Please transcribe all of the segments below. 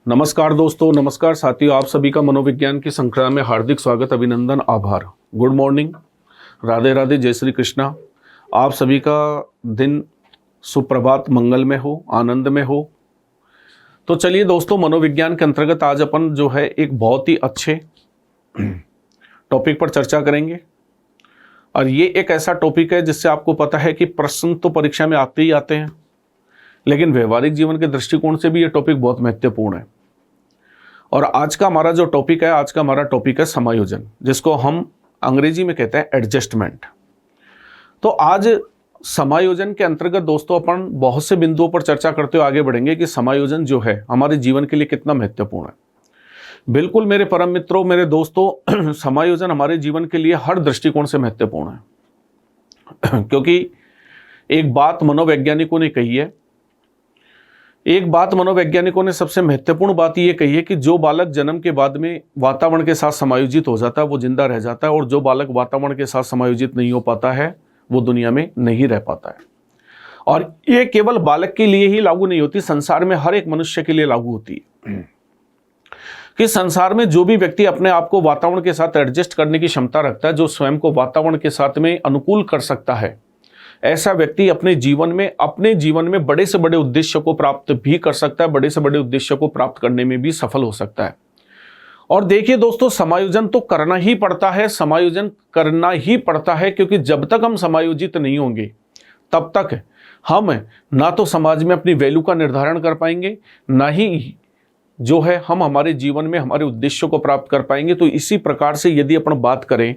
नमस्कार दोस्तों, नमस्कार साथियों। आप सभी का मनोविज्ञान की श्रृंखला में हार्दिक स्वागत, अभिनंदन, आभार। गुड मॉर्निंग, राधे राधे, जय श्री कृष्णा। आप सभी का दिन सुप्रभात, मंगल में हो, आनंद में हो। तो चलिए दोस्तों, मनोविज्ञान के अंतर्गत आज अपन जो है एक बहुत ही अच्छे टॉपिक पर चर्चा करेंगे। और ये एक ऐसा टॉपिक है जिससे आपको पता है कि प्रश्न तो परीक्षा में आते ही आते हैं, लेकिन व्यवहारिक जीवन के दृष्टिकोण से भी ये टॉपिक बहुत महत्वपूर्ण है। और आज का हमारा जो टॉपिक है, आज का हमारा टॉपिक है समायोजन, जिसको हम अंग्रेजी में कहते हैं एडजस्टमेंट। तो आज समायोजन के अंतर्गत दोस्तों अपन बहुत से बिंदुओं पर चर्चा करते हुए आगे बढ़ेंगे कि समायोजन जो है हमारे जीवन के लिए कितना महत्वपूर्ण है। बिल्कुल मेरे परम मित्रों, मेरे दोस्तों, समायोजन हमारे जीवन के लिए हर दृष्टिकोण से महत्वपूर्ण है। क्योंकि एक बात मनोवैज्ञानिकों ने कही है, मनोवैज्ञानिकों ने सबसे महत्वपूर्ण बात यह कही है कि जो बालक जन्म के बाद में वातावरण के साथ समायोजित हो जाता है वो जिंदा रह जाता है, और जो बालक वातावरण के साथ समायोजित नहीं हो पाता है वो दुनिया में नहीं रह पाता है। और ये केवल बालक के लिए ही लागू नहीं होती, संसार में हर एक मनुष्य के लिए लागू होती है कि संसार में जो भी व्यक्ति अपने आप को वातावरण के साथ एडजस्ट करने की क्षमता रखता है, जो स्वयं को वातावरण के साथ में अनुकूल कर सकता है, ऐसा व्यक्ति अपने जीवन में बड़े से बड़े उद्देश्य को प्राप्त भी कर सकता है, बड़े से बड़े उद्देश्य को प्राप्त करने में भी सफल हो सकता है। और देखिए दोस्तों, समायोजन तो करना ही पड़ता है, समायोजन करना ही पड़ता है, क्योंकि जब तक हम समायोजित नहीं होंगे तब तक हम ना तो समाज में अपनी वैल्यू का निर्धारण कर पाएंगे, ना ही जो है हम हमारे जीवन में हमारे उद्देश्यों को प्राप्त कर पाएंगे। तो इसी प्रकार से यदि अपन बात करें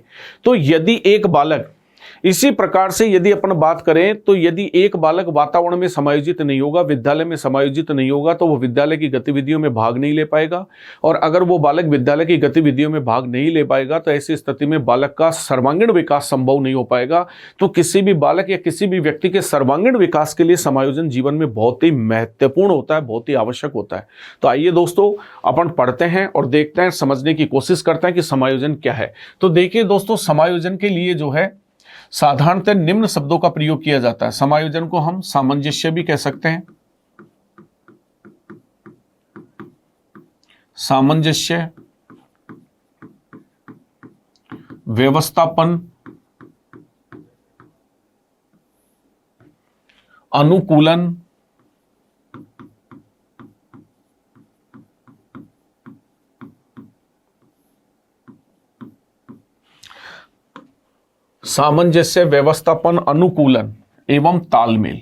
तो यदि एक बालक वातावरण में समायोजित नहीं होगा, विद्यालय में समायोजित नहीं होगा, तो वो विद्यालय की गतिविधियों में भाग नहीं ले पाएगा। और अगर वो बालक विद्यालय की गतिविधियों में भाग नहीं ले पाएगा तो ऐसी स्थिति में बालक का सर्वांगीण विकास संभव नहीं हो पाएगा। तो किसी भी बालक या किसी भी व्यक्ति के सर्वांगीण विकास के लिए समायोजन जीवन में बहुत ही महत्वपूर्ण होता है, बहुत ही आवश्यक होता है। तो आइए दोस्तों, अपन पढ़ते हैं और देखते हैं, समझने की कोशिश करते हैं कि समायोजन क्या है। तो देखिए दोस्तों, समायोजन के लिए जो है साधारणतः निम्न शब्दों का प्रयोग किया जाता है। समायोजन को हम सामंजस्य भी कह सकते हैं, सामंजस्य, व्यवस्थापन, अनुकूलन, सामंजस्य, व्यवस्थापन, अनुकूलन एवं तालमेल,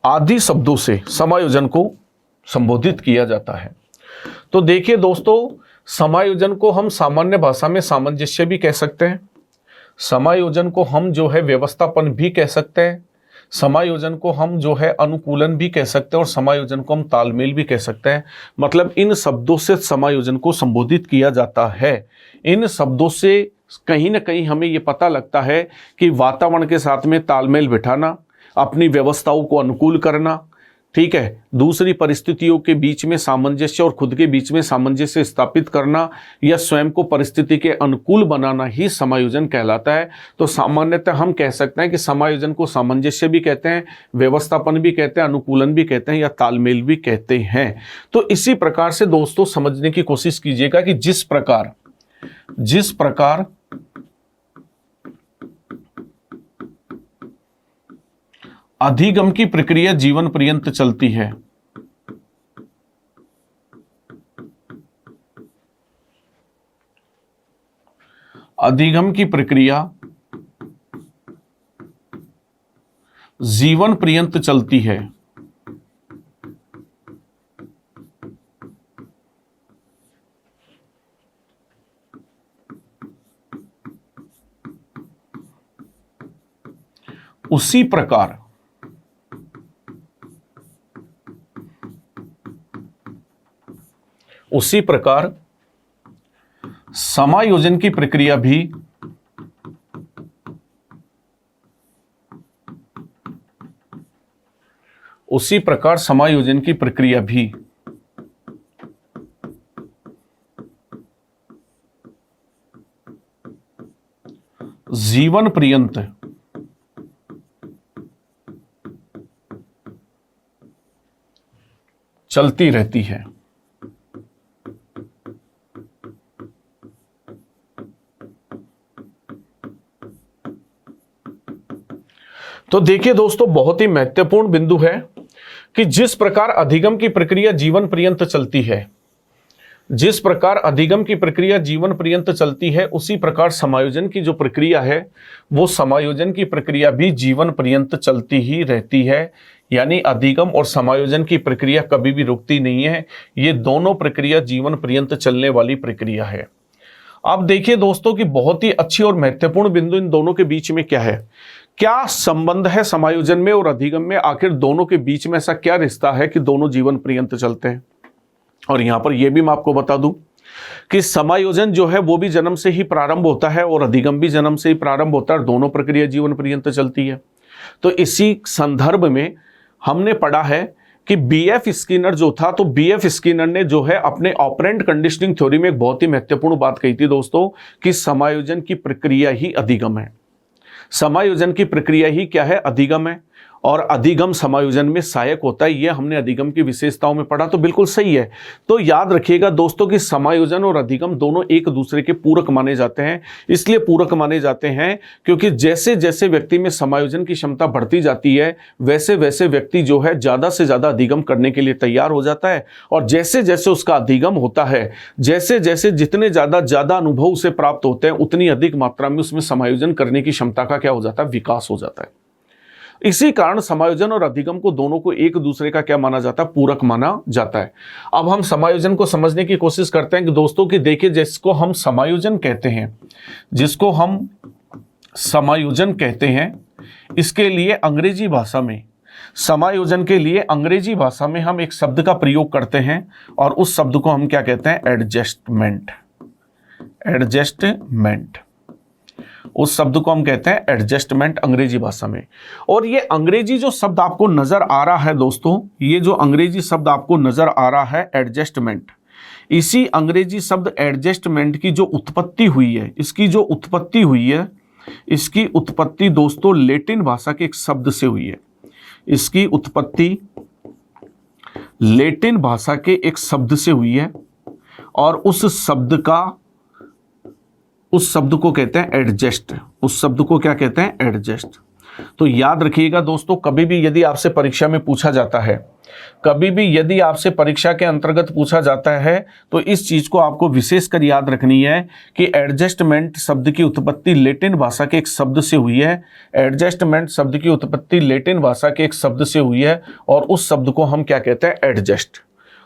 आदि शब्दों से समायोजन को संबोधित किया जाता है। तो देखिए दोस्तों, समायोजन को हम सामान्य भाषा में सामंजस्य भी कह सकते हैं, समायोजन को हम जो है व्यवस्थापन भी कह सकते हैं, समायोजन को हम जो है अनुकूलन भी कह सकते हैं, और समायोजन को हम तालमेल भी कह सकते हैं। मतलब इन शब्दों से समायोजन को संबोधित किया जाता है। इन शब्दों से कहीं ना कहीं हमें ये पता लगता है कि वातावरण के साथ में तालमेल बिठाना, अपनी व्यवस्थाओं को अनुकूल करना, ठीक है, दूसरी परिस्थितियों के बीच में सामंजस्य और खुद के बीच में सामंजस्य स्थापित करना या स्वयं को परिस्थिति के अनुकूल बनाना ही समायोजन कहलाता है। तो सामान्यतः हम कह सकते हैं कि समायोजन को सामंजस्य भी कहते हैं, व्यवस्थापन भी कहते हैं, अनुकूलन भी कहते हैं, या तालमेल भी कहते हैं। तो इसी प्रकार से दोस्तों समझने की कोशिश कीजिएगा कि जिस प्रकार अधिगम की प्रक्रिया जीवन पर्यंत चलती है, अधिगम की प्रक्रिया जीवन पर्यंत चलती है, उसी प्रकार समायोजन की प्रक्रिया भी उसी प्रकार समायोजन की प्रक्रिया भी जीवन पर्यंत चलती रहती है। तो देखिए दोस्तों, बहुत ही महत्वपूर्ण बिंदु है कि जिस प्रकार अधिगम की प्रक्रिया जीवन पर्यंत चलती है, जिस प्रकार अधिगम की प्रक्रिया जीवन पर्यंत चलती है, उसी प्रकार समायोजन की जो प्रक्रिया है वो समायोजन की प्रक्रिया भी जीवन पर्यंत चलती ही रहती है। यानी अधिगम और समायोजन की प्रक्रिया कभी भी रुकती नहीं है। ये दोनों प्रक्रिया जीवन पर्यंत चलने वाली प्रक्रिया है। अब देखिए दोस्तों कि बहुत ही अच्छी और महत्वपूर्ण बिंदु इन दोनों के बीच में क्या है, क्या संबंध है समायोजन में और अधिगम में। आखिर दोनों के बीच में ऐसा क्या रिश्ता है कि दोनों जीवन पर्यंत चलते हैं। और यहां पर यह भी मैं आपको बता दूं कि समायोजन जो है वो भी जन्म से ही प्रारंभ होता है और अधिगम भी जन्म से ही प्रारंभ होता है और दोनों प्रक्रिया जीवन पर्यंत चलती है। तो इसी संदर्भ में हमने पढ़ा है कि बीएफ स्किनर जो था, तो बीएफ स्किनर ने जो है अपने ऑपरेंट कंडीशनिंग थ्योरी में एक बहुत ही महत्वपूर्ण बात कही थी दोस्तों कि समायोजन की प्रक्रिया ही अधिगम है। समायोजन की प्रक्रिया ही क्या है, अधिगम है। और अधिगम समायोजन में सहायक होता है, यह हमने अधिगम की विशेषताओं में पढ़ा, तो बिल्कुल सही है। तो याद रखिएगा दोस्तों कि समायोजन और अधिगम दोनों एक दूसरे के पूरक माने जाते हैं। इसलिए पूरक माने जाते हैं क्योंकि जैसे जैसे व्यक्ति में समायोजन की क्षमता बढ़ती जाती है वैसे वैसे व्यक्ति जो है ज़्यादा से ज़्यादा अधिगम करने के लिए तैयार हो जाता है। और जैसे जैसे उसका अधिगम होता है, जैसे जैसे जितने ज़्यादा अनुभव उसे प्राप्त होते हैं, उतनी अधिक मात्रा में उसमें समायोजन करने की क्षमता का क्या हो जाता है, विकास हो जाता है। इसी कारण समायोजन और अधिगम को दोनों को एक दूसरे का क्या माना जाता है, पूरक माना जाता है। अब हम समायोजन को समझने की कोशिश करते हैं कि दोस्तों कि देखिए, जिसको हम समायोजन कहते हैं, जिसको हम समायोजन कहते हैं, इसके लिए अंग्रेजी भाषा में, समायोजन के लिए अंग्रेजी भाषा में हम एक शब्द का प्रयोग करते हैं और उस शब्द को हम क्या कहते हैं, एडजस्टमेंट। एडजस्टमेंट, उस शब्द को हम कहते हैं एडजस्टमेंट अंग्रेजी भाषा में। और ये अंग्रेजी जो शब्द आपको नजर आ रहा है दोस्तों, ये जो अंग्रेजी शब्द आपको नजर आ रहा है एडजस्टमेंट, इसी अंग्रेजी शब्द एडजस्टमेंट की जो उत्पत्ति हुई है, इसकी जो उत्पत्ति हुई है, इसकी उत्पत्ति दोस्तों लैटिन भाषा के एक शब्द से हुई है। इसकी उत्पत्ति लैटिन भाषा के एक शब्द से हुई है और उस शब्द को कहते हैं एडजस्ट। उस शब्द को क्या कहते हैं, एडजस्ट। तो याद रखिएगा दोस्तों, कभी भी यदि आपसे परीक्षा में पूछा जाता है, कभी भी यदि आपसे परीक्षा के अंतर्गत पूछा जाता है, तो इस चीज को आपको विशेषकर याद रखनी है कि एडजस्टमेंट शब्द की उत्पत्ति लैटिन भाषा के एक शब्द से हुई है। एडजस्टमेंट शब्द की उत्पत्ति लैटिन भाषा के एक शब्द से हुई है और उस शब्द को हम क्या कहते हैं, एडजस्ट।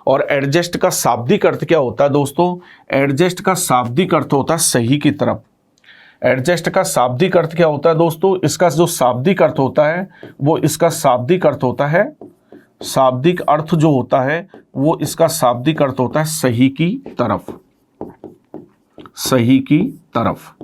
और एडजस्ट का शाब्दिक अर्थ क्या होता है दोस्तों, एडजस्ट का शाब्दिक अर्थ होता है सही की तरफ। एडजस्ट का शाब्दिक अर्थ क्या होता है दोस्तों, इसका जो शाब्दिक अर्थ होता है वो इसका शाब्दिक अर्थ होता है, शाब्दिक अर्थ जो होता है वो इसका शाब्दिक अर्थ होता है सही की तरफ। सही की तरफ,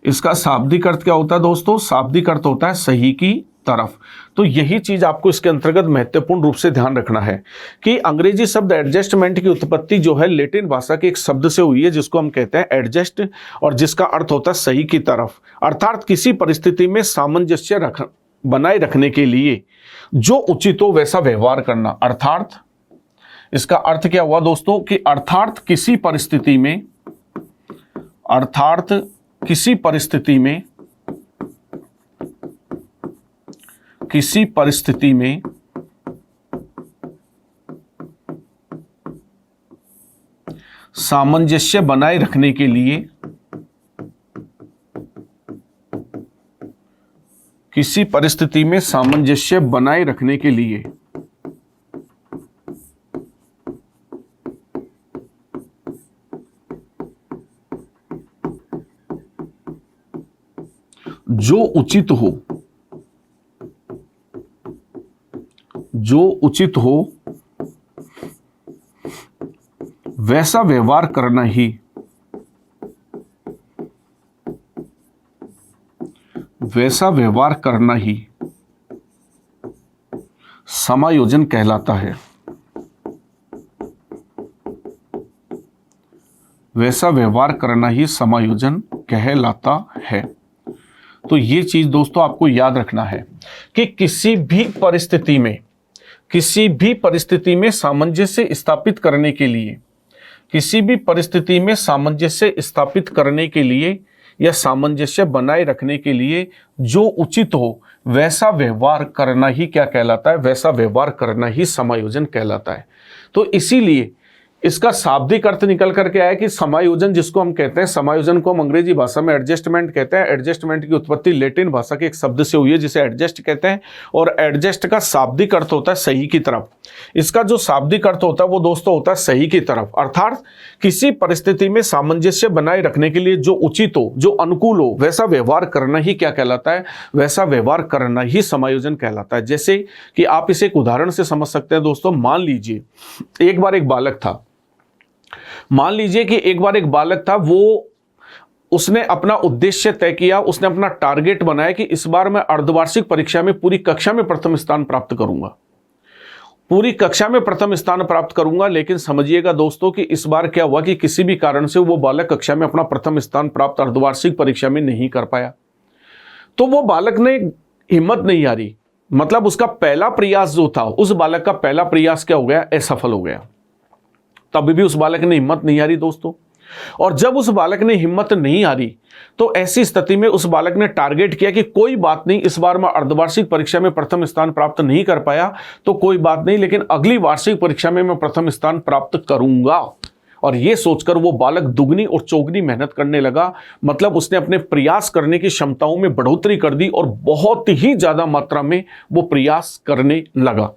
इसका शाब्दिक अर्थ क्या होता है दोस्तों, शाब्दिक अर्थ होता है सही की तरफ। तो यही चीज आपको इसके अंतर्गत महत्वपूर्ण रूप से ध्यान रखना है कि अंग्रेजी शब्द एडजस्टमेंट की उत्पत्ति जो है लैटिन भाषा के एक शब्द से हुई है जिसको हम कहते हैं एडजस्ट, और जिसका अर्थ होता है सही की तरफ। अर्थात किसी परिस्थिति में सामंजस्य बनाए रखने के लिए जो उचित हो वैसा व्यवहार करना। अर्थात इसका अर्थ क्या हुआ दोस्तों कि अर्थात किसी परिस्थिति में सामंजस्य बनाए रखने के लिए, किसी परिस्थिति में सामंजस्य बनाए रखने के लिए जो उचित हो वैसा व्यवहार करना ही वैसा व्यवहार करना ही समायोजन कहलाता है। वैसा व्यवहार करना ही समायोजन कहलाता है। तो ये चीज दोस्तों आपको याद रखना है कि किसी भी परिस्थिति में सामंजस्य स्थापित करने के लिए, किसी भी परिस्थिति में सामंजस्य स्थापित करने के लिए या सामंजस्य बनाए रखने के लिए जो उचित हो वैसा व्यवहार करना ही क्या कहलाता है? वैसा व्यवहार करना ही समायोजन कहलाता है। तो इसीलिए इसका शाब्दिक अर्थ निकल करके आया कि समायोजन जिसको हम कहते हैं, समायोजन को हम अंग्रेजी भाषा में एडजस्टमेंट कहते हैं। एडजस्टमेंट की उत्पत्ति लैटिन भाषा के एक शब्द से हुई है जिसे एडजस्ट कहते हैं, और एडजस्ट का शाब्दिक अर्थ होता है सही की तरफ। इसका जो शाब्दिक अर्थ होता है वो दोस्तों होता है सही की तरफ, अर्थात किसी परिस्थिति में सामंजस्य बनाए रखने के लिए जो उचित हो, जो अनुकूल हो, वैसा व्यवहार करना ही क्या कहलाता है? वैसा व्यवहार करना ही समायोजन कहलाता है। जैसे कि आप इसे एक उदाहरण से समझ सकते हैं दोस्तों। मान लीजिए एक बार एक बालक था, उसने अपना उद्देश्य तय किया, उसने अपना टारगेट बनाया कि इस बार मैं अर्धवार्षिक परीक्षा में पूरी कक्षा में प्रथम स्थान प्राप्त करूंगा, पूरी कक्षा में प्रथम स्थान प्राप्त करूंगा। लेकिन समझिएगा दोस्तों कि इस बार क्या हुआ कि किसी भी कारण से वो बालक कक्षा में अपना प्रथम स्थान प्राप्त अर्धवार्षिक परीक्षा में नहीं कर पाया। तो वो बालक ने हिम्मत नहीं हारी, मतलब उसका पहला प्रयास जो था, उस बालक का पहला प्रयास क्या हो गया? असफल हो गया। तभी भी उस बालक ने हिम्मत नहीं हारी दोस्तों। और जब उस बालक ने हिम्मत नहीं हारी तो ऐसी स्थिति में उस बालक ने टारगेट किया कि कोई बात नहीं, इस बार मैं अर्धवार्षिक परीक्षा में प्रथम स्थान प्राप्त नहीं कर पाया तो कोई बात नहीं, लेकिन अगली वार्षिक परीक्षा में मैं प्रथम स्थान प्राप्त करूंगा। और यह सोचकर वो बालक दुगनी और चौगनी मेहनत करने लगा, मतलब उसने अपने प्रयास करने की क्षमताओं में बढ़ोतरी कर दी और बहुत ही ज्यादा मात्रा में वो प्रयास करने लगा।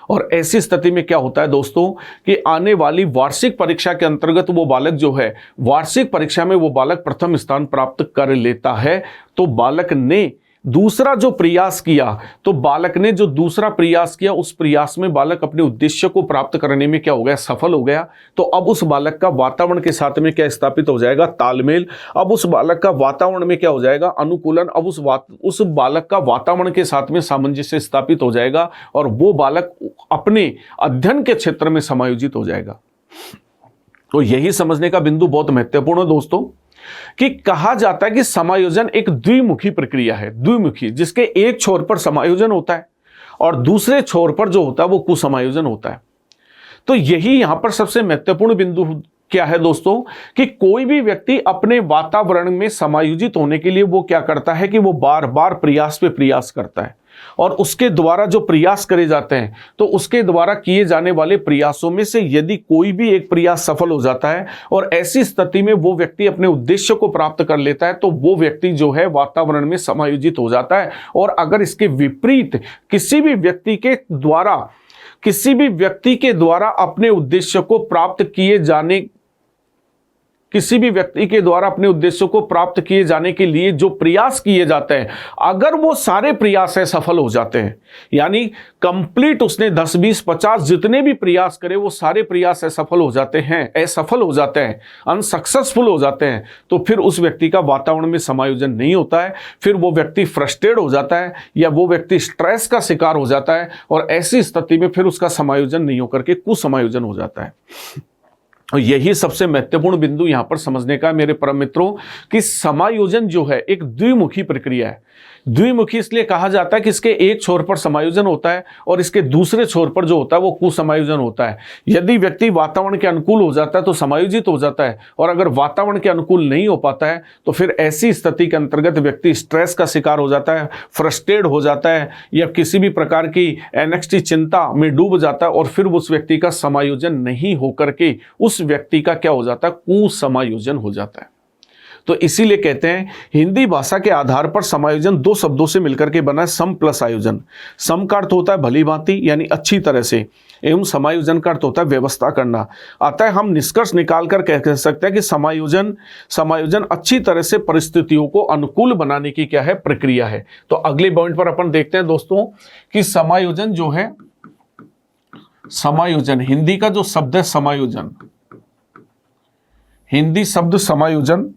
और ऐसी स्थिति में क्या होता है दोस्तों कि आने वाली वार्षिक परीक्षा के अंतर्गत वो बालक जो है, वार्षिक परीक्षा में वो बालक प्रथम स्थान प्राप्त कर लेता है। तो बालक ने दूसरा जो प्रयास किया, उस प्रयास में बालक अपने उद्देश्य को प्राप्त करने में क्या हो गया? सफल हो गया। तो अब उस बालक का वातावरण के साथ में क्या स्थापित हो जाएगा? तालमेल। अब उस बालक का वातावरण में क्या हो जाएगा? अनुकूलन। अब उस बालक का वातावरण के साथ में सामंजस्य स्थापित हो जाएगा और वो बालक अपने अध्ययन के क्षेत्र में समायोजित हो जाएगा। तो यही समझने का बिंदु बहुत महत्वपूर्ण है दोस्तों कि कहा जाता है कि समायोजन एक द्विमुखी प्रक्रिया है, द्विमुखी, जिसके एक छोर पर समायोजन होता है और दूसरे छोर पर जो होता है वो कुसमायोजन होता है। तो यही यहां पर सबसे महत्वपूर्ण बिंदु क्या है दोस्तों कि कोई भी व्यक्ति अपने वातावरण में समायोजित होने के लिए वो क्या करता है कि वो बार बार प्रयास पे प्रयास करता है, और उसके द्वारा जो प्रयास करे जाते हैं तो उसके द्वारा किए जाने वाले प्रयासों में से यदि कोई भी एक प्रयास सफल हो जाता है और ऐसी स्थिति में वो व्यक्ति अपने उद्देश्य को प्राप्त कर लेता है तो वो व्यक्ति जो है वातावरण में समायोजित हो जाता है। और अगर इसके विपरीत किसी भी व्यक्ति के द्वारा अपने उद्देश्य को प्राप्त किए जाने के लिए जो प्रयास किए जाते हैं, अगर वो सारे प्रयास असफल हो जाते हैं, यानी कंप्लीट उसने 10, 20, 50 जितने भी प्रयास करे वो सारे प्रयास असफल हो जाते हैं, अनसक्सेसफुल हो जाते हैं, तो फिर उस व्यक्ति का वातावरण में समायोजन नहीं होता है। फिर वो व्यक्ति फ्रस्ट्रेट हो जाता है या वो व्यक्ति स्ट्रेस का शिकार हो जाता है और ऐसी स्थिति में फिर उसका समायोजन नहीं होकर के कुसमायोजन हो जाता है। और यही सबसे महत्वपूर्ण बिंदु यहां पर समझने का मेरे परम मित्रों कि समायोजन जो है एक द्विमुखी प्रक्रिया है। द्विमुखी इसलिए कहा जाता है कि इसके एक छोर पर समायोजन होता है और इसके दूसरे छोर पर जो होता है वो कुसमायोजन होता है। यदि व्यक्ति वातावरण के अनुकूल हो जाता है तो समायोजित हो जाता है, और अगर वातावरण के अनुकूल नहीं हो पाता है तो फिर ऐसी स्थिति के अंतर्गत व्यक्ति स्ट्रेस का शिकार हो जाता है, फ्रस्ट्रेट हो जाता है या किसी भी प्रकार की एंग्जाइटी, चिंता में डूब जाता है और फिर उस व्यक्ति का समायोजन नहीं होकर के उस व्यक्ति का क्या हो जाता है? कुसमायोजन हो जाता है। तो इसीलिए कहते हैं हिंदी भाषा के आधार पर समायोजन दो शब्दों से मिलकर के बना है, सम प्लस आयोजन। सम का अर्थ होता है भली भांति यानी अच्छी तरह से, एवं समायोजन का अर्थ होता है व्यवस्था करना। अतः हम निष्कर्ष निकालकर कह सकते हैं कि समायोजन अच्छी तरह से परिस्थितियों को अनुकूल बनाने की क्या है? प्रक्रिया है। तो अगले पॉइंट पर अपन देखते हैं दोस्तों कि समायोजन जो है, समायोजन हिंदी का जो शब्द है समायोजन, हिंदी शब्द समायोजन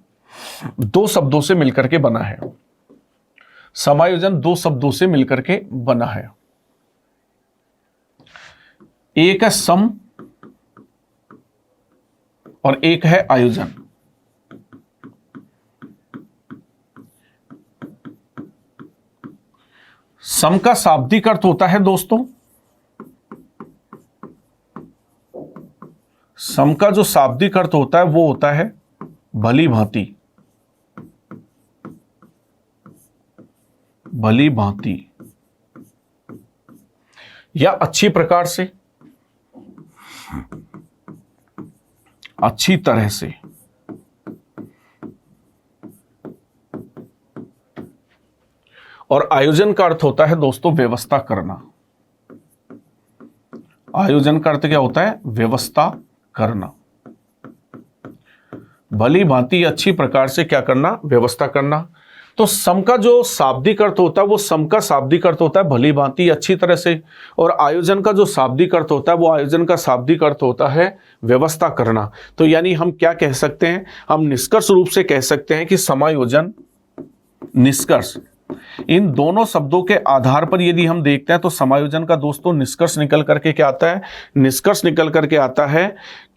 दो शब्दों से मिलकर के बना है। समायोजन दो शब्दों से मिलकर के बना है। एक है सम और एक है आयोजन। सम का शाब्दिक अर्थ होता है दोस्तों, सम का जो शाब्दिक अर्थ होता है वो होता है भली भांति, भली भांति या अच्छी प्रकार से, अच्छी तरह से। और आयोजन का अर्थ होता है दोस्तों व्यवस्था करना। आयोजन का अर्थ क्या होता है? व्यवस्था करना। भली भांति अच्छी प्रकार से क्या करना? व्यवस्था करना। तो सम का जो शाब्दिक अर्थ होता है वो सम का शाब्दिक अर्थ होता है भली भांति अच्छी तरह से, और आयोजन का जो शाब्दिक अर्थ होता है वो आयोजन का शाब्दिक अर्थ होता है व्यवस्था करना। तो यानी हम क्या कह सकते हैं? हम निष्कर्ष रूप से कह सकते हैं कि समायोजन, निष्कर्ष, इन दोनों शब्दों के आधार पर यदि हम देखते हैं तो समायोजन का दोस्तों निष्कर्ष निकल करके क्या आता है? निष्कर्ष निकल करके आता है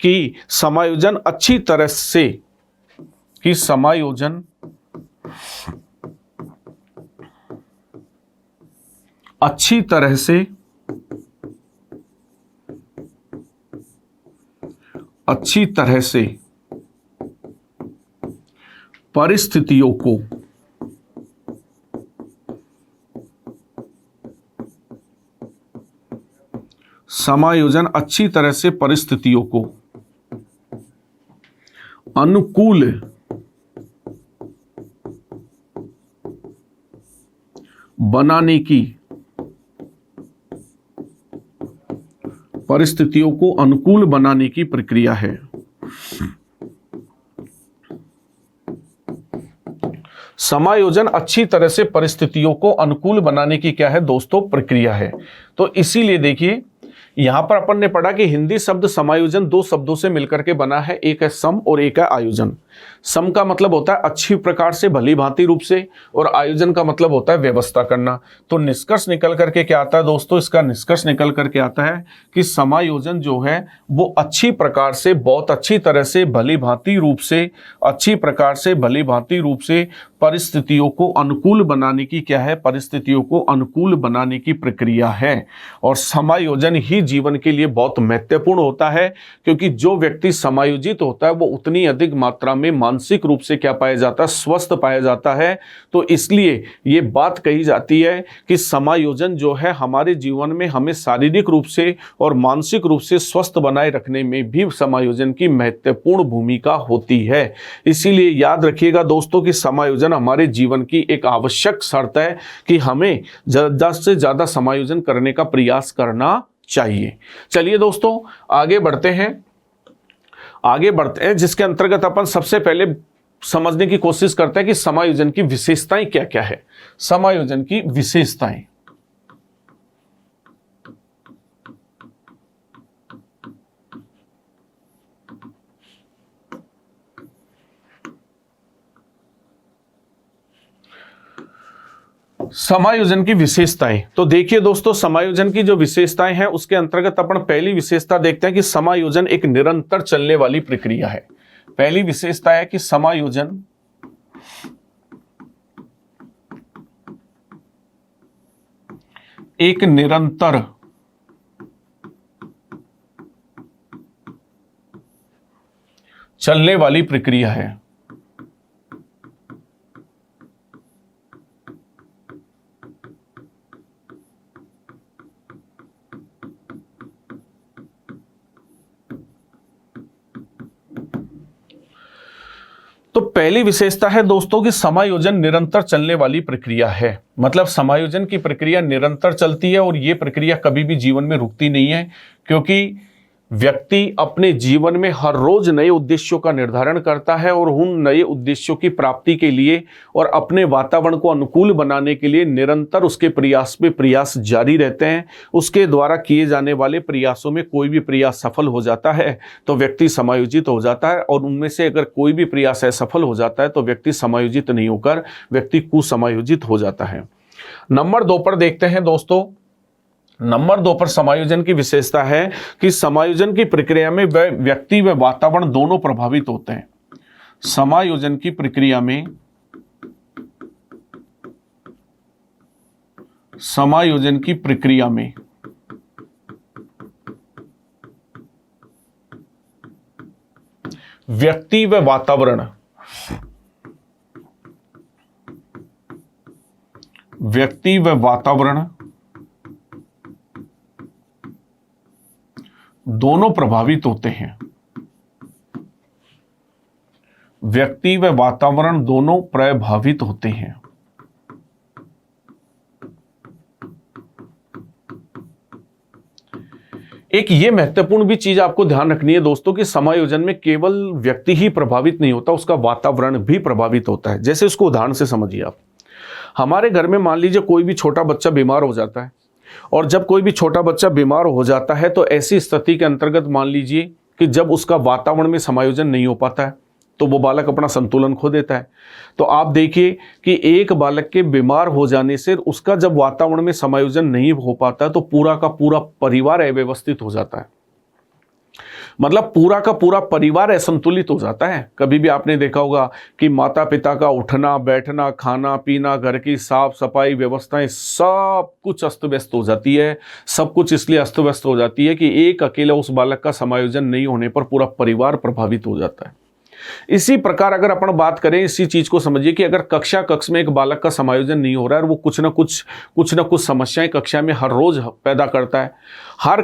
कि समायोजन अच्छी तरह से, कि समायोजन अच्छी तरह से, अच्छी तरह से परिस्थितियों को, समायोजन अच्छी तरह से परिस्थितियों को अनुकूल बनाने की, परिस्थितियों को अनुकूल बनाने की प्रक्रिया है। समायोजन अच्छी तरह से परिस्थितियों को अनुकूल बनाने की क्या है दोस्तों? प्रक्रिया है। तो इसीलिए देखिए यहां पर अपन ने पढ़ा कि हिंदी शब्द समायोजन दो शब्दों से मिलकर के बना है, एक है सम और एक है आयोजन। सम का मतलब होता है अच्छी प्रकार से, भली भांति रूप से, और आयोजन का मतलब होता है व्यवस्था करना। तो निष्कर्ष निकल करके क्या आता है दोस्तों? इसका निष्कर्ष निकल करके आता है कि समायोजन जो है वो अच्छी प्रकार से, बहुत अच्छी तरह से, भली भांति रूप से, अच्छी प्रकार से, भली भांति रूप से परिस्थितियों को अनुकूल बनाने की क्या है? परिस्थितियों को अनुकूल बनाने की प्रक्रिया है। और समायोजन ही जीवन के लिए बहुत महत्वपूर्ण होता है, क्योंकि जो व्यक्ति समायोजित होता है वो उतनी अधिक मात्रा में मानसिक रूप से क्या पाया जाता है? स्वस्थ पाया जाता है। तो इसलिए ये बात कही जाती है कि समायोजन जो है हमारे जीवन में हमें शारीरिक रूप से और मानसिक रूप से स्वस्थ बनाए रखने में भी समायोजन की महत्वपूर्ण भूमिका होती है। इसीलिए याद रखिएगा दोस्तों कि समायोजन हमारे जीवन की एक आवश्यक शर्त है कि हमें ज़्यादा से ज़्यादा समायोजन करने का प्रयास करना चाहिए। चलिए दोस्तों आगे बढ़ते हैं, जिसके अंतर्गत अपन सबसे पहले समझने की कोशिश करते हैं कि समायोजन की विशेषताएं क्या क्या है। समायोजन की विशेषताएं, समायोजन की विशेषताएं। तो देखिए दोस्तों समायोजन की जो विशेषताएं हैं उसके अंतर्गत अपन पहली विशेषता देखते हैं कि समायोजन एक निरंतर चलने वाली प्रक्रिया है। पहली विशेषता है कि समायोजन एक निरंतर चलने वाली प्रक्रिया है। तो पहली विशेषता है दोस्तों कि समायोजन निरंतर चलने वाली प्रक्रिया है। मतलब समायोजन की प्रक्रिया निरंतर चलती है और यह प्रक्रिया कभी भी जीवन में रुकती नहीं है, क्योंकि व्यक्ति अपने जीवन में हर रोज नए उद्देश्यों का निर्धारण करता है और उन नए उद्देश्यों की प्राप्ति के लिए और अपने वातावरण को अनुकूल बनाने के लिए निरंतर उसके प्रयास जारी रहते हैं। उसके द्वारा किए जाने वाले प्रयासों में कोई भी प्रयास सफल हो जाता है तो व्यक्ति समायोजित हो जाता है, और उनमें से अगर कोई भी प्रयास असफल हो जाता है तो व्यक्ति समायोजित नहीं होकर व्यक्ति कुसमायोजित हो जाता है। नंबर 2 पर देखते हैं दोस्तों। नंबर 2 पर समायोजन की विशेषता है कि समायोजन की प्रक्रिया में व्यक्ति व वातावरण दोनों प्रभावित होते हैं। समायोजन की प्रक्रिया में व्यक्ति व वातावरण दोनों प्रभावित होते हैं। व्यक्ति व वातावरण दोनों प्रभावित होते हैं। एक ये महत्वपूर्ण भी चीज आपको ध्यान रखनी है दोस्तों कि समायोजन में केवल व्यक्ति ही प्रभावित नहीं होता, उसका वातावरण भी प्रभावित होता है। जैसे इसको उदाहरण से समझिए आप। हमारे घर में मान लीजिए कोई भी छोटा बच्चा बीमार हो जाता है, और जब कोई भी छोटा बच्चा बीमार हो जाता है तो ऐसी स्थिति के अंतर्गत मान लीजिए कि जब उसका वातावरण में समायोजन नहीं हो पाता है तो वो बालक अपना संतुलन खो देता है। तो आप देखिए कि एक बालक के बीमार हो जाने से उसका जब वातावरण में समायोजन नहीं हो पाता तो पूरा का पूरा परिवार अव्यवस्थित हो जाता है, मतलब पूरा का पूरा परिवार असंतुलित हो जाता है। कभी भी आपने देखा होगा कि माता पिता का उठना बैठना, खाना पीना, घर की साफ सफाई व्यवस्थाएं सब कुछ अस्त व्यस्त हो जाती है। सब कुछ इसलिए अस्त व्यस्त हो जाती है कि एक अकेला उस बालक का समायोजन नहीं होने पर पूरा परिवार प्रभावित हो जाता है। इसी प्रकार अगर अपन बात करें, इसी चीज को समझिए कि अगर कक्ष में एक बालक का समायोजन नहीं हो रहा है और वो कुछ ना कुछ समस्याएं कक्षा में हर रोज पैदा करता है। हर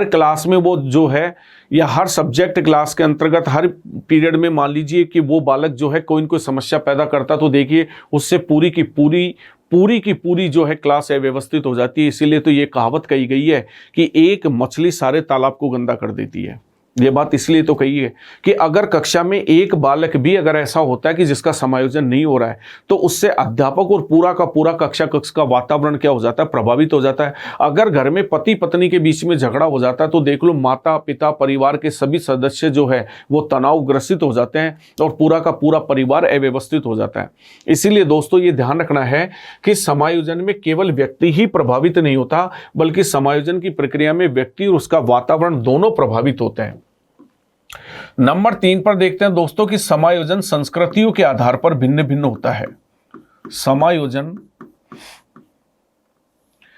क्लास में वो जो है, या हर सब्जेक्ट क्लास के अंतर्गत हर पीरियड में मान लीजिए कि वो बालक जो है कोई न कोई समस्या पैदा करता, तो देखिए उससे पूरी की पूरी जो है क्लास अव्यवस्थित हो जाती है। इसीलिए तो ये कहावत कही गई है कि एक मछली सारे तालाब को गंदा कर देती है। ये बात इसलिए तो कही है कि अगर कक्षा में एक बालक भी अगर ऐसा होता है कि जिसका समायोजन नहीं हो रहा है तो उससे अध्यापक और पूरा का पूरा कक्षा का वातावरण क्या हो जाता है, प्रभावित हो जाता है। अगर घर में पति पत्नी के बीच में झगड़ा हो जाता है तो देख लो माता पिता परिवार के सभी सदस्य जो है वो तनावग्रसित हो जाते हैं और पूरा का पूरा परिवार अव्यवस्थित हो जाता है। इसीलिए दोस्तों ये ध्यान रखना है कि समायोजन में केवल व्यक्ति ही प्रभावित नहीं होता, बल्कि समायोजन की प्रक्रिया में व्यक्ति और उसका वातावरण दोनों प्रभावित होते हैं। नंबर 3 पर देखते हैं दोस्तों कि समायोजन संस्कृतियों के आधार पर भिन्न भिन्न होता है। समायोजन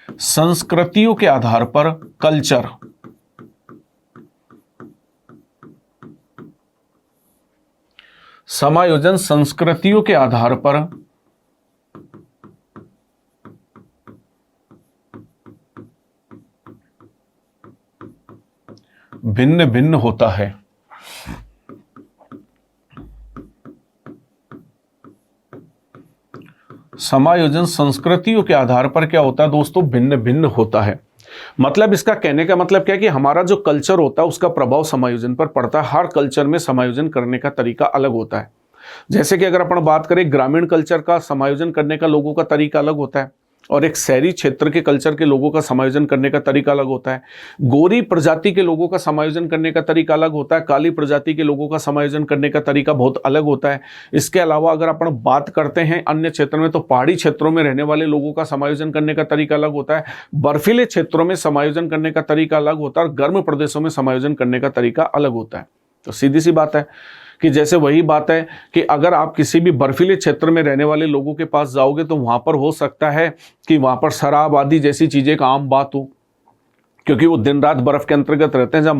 संस्कृतियों के आधार पर, कल्चर समायोजन संस्कृतियों के आधार पर भिन्न भिन्न होता है। समायोजन संस्कृतियों के आधार पर क्या होता है दोस्तों, भिन्न भिन्न होता है। मतलब इसका कहने का मतलब क्या है कि हमारा जो कल्चर होता है उसका प्रभाव समायोजन पर पड़ता है। हर कल्चर में समायोजन करने का तरीका अलग होता है। जैसे कि अगर अपन बात करें ग्रामीण कल्चर का समायोजन करने का लोगों का तरीका अलग होता है, और एक शहरी क्षेत्र के कल्चर के लोगों का समायोजन करने का तरीका अलग होता है। गोरी प्रजाति के लोगों का समायोजन करने का तरीका अलग होता है, काली प्रजाति के लोगों का समायोजन करने का तरीका बहुत अलग होता है। इसके अलावा अगर अपन बात करते हैं अन्य क्षेत्र में, तो पहाड़ी क्षेत्रों में रहने वाले लोगों का समायोजन करने का तरीका अलग होता है, बर्फीले क्षेत्रों में समायोजन करने का तरीका अलग होता है, और गर्म प्रदेशों में समायोजन करने का तरीका अलग होता है। तो सीधी सी बात है कि जैसे वही बात है कि अगर आप किसी भी बर्फीले क्षेत्र में रहने वाले लोगों के पास जाओगे तो वहां पर हो सकता है कि वहां पर शराब आदि जैसी चीजें का आम बात हो, क्योंकि वो दिन रात बर्फ के अंतर्गत रहते हैं। जब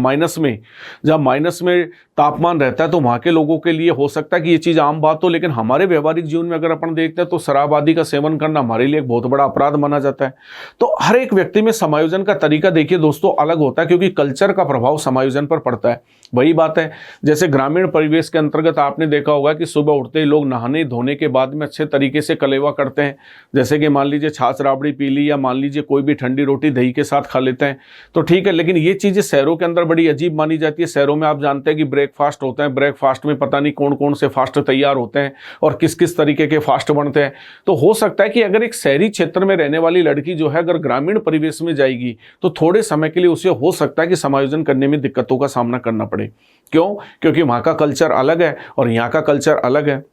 माइनस में तापमान रहता है तो वहाँ के लोगों के लिए हो सकता है कि ये चीज़ आम बात हो, लेकिन हमारे व्यवहारिक जीवन में अगर अपन देखते हैं तो शराब आदि का सेवन करना हमारे लिए एक बहुत बड़ा अपराध माना जाता है। तो हर एक व्यक्ति में समायोजन का तरीका देखिए दोस्तों अलग होता है, क्योंकि कल्चर का प्रभाव समायोजन पर पड़ता है। वही बात है जैसे ग्रामीण परिवेश के अंतर्गत आपने देखा होगा कि सुबह उठते ही लोग नहाने धोने के बाद में अच्छे तरीके से कलेवा करते हैं। जैसे कि मान लीजिए छाछ राबड़ी पी ली, या मान लीजिए कोई भी ठंडी रोटी दही के साथ खा लेते हैं। तो ठीक है, लेकिन ये चीजें शहरों के अंदर बड़ी अजीब मानी जाती है। शहरों में आप जानते हैं कि ब्रेकफास्ट होते हैं, ब्रेकफास्ट में पता नहीं कौन कौन से फास्ट तैयार होते हैं और किस किस तरीके के फास्ट बनते हैं। तो हो सकता है कि अगर एक शहरी क्षेत्र में रहने वाली लड़की जो है अगर ग्रामीण परिवेश में जाएगी तो थोड़े समय के लिए उसे हो सकता है कि समायोजन करने में दिक्कतों का सामना करना पड़े। क्यों? क्योंकि वहां का कल्चर अलग है और यहाँ का कल्चर अलग है।